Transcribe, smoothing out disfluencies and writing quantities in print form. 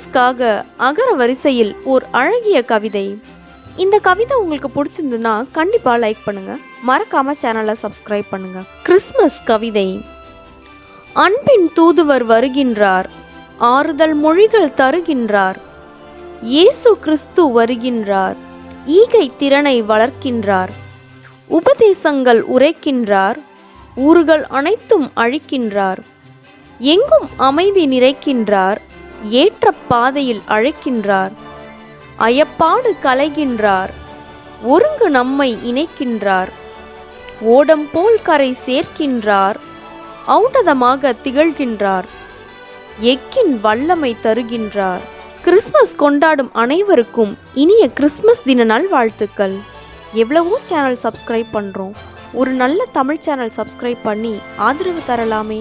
கிறிஸ்மஸ்க்காக அகர வரிசையில் ஓர் அழகிய கவிதை. இந்த கவிதை உங்களுக்கு பிடிச்சிருந்துன்னா கண்டிப்பாக லைக் பண்ணுங்க, மறக்காம சேனலை சப்ஸ்கிரைப் பண்ணுங்க. கிறிஸ்மஸ் கவிதை. அன்பின் தூதுவர் வருகின்றார், ஆறுதல் மொழிகள் தருகின்றார். இயேசு கிறிஸ்து வருகின்றார், ஈகை திறனை வளர்க்கின்றார். உபதேசங்கள் உரைக்கின்றார், ஊர்கள் அனைத்தும் அழிக்கின்றார். எங்கும் அமைதி நிறைக்கின்றார், ஏற்ற பாதையில் அழைக்கின்றார். அயப்பாடு களைகின்றார், ஒருங்கு நம்மை இணைக்கின்றார். ஓடம் போல் கரை சேர்க்கின்றார், ஔடதமாக திகழ்கின்றார். எக்கின் வல்லமை தருகின்றார். கிறிஸ்மஸ் கொண்டாடும் அனைவருக்கும் இனிய கிறிஸ்மஸ் தின நல்வாழ்த்துக்கள். எவ்வளவோ சேனல் சப்ஸ்கிரைப் பண்ணுறோம், ஒரு நல்ல தமிழ் சேனல் சப்ஸ்கிரைப் பண்ணி ஆதரவு தரலாமே.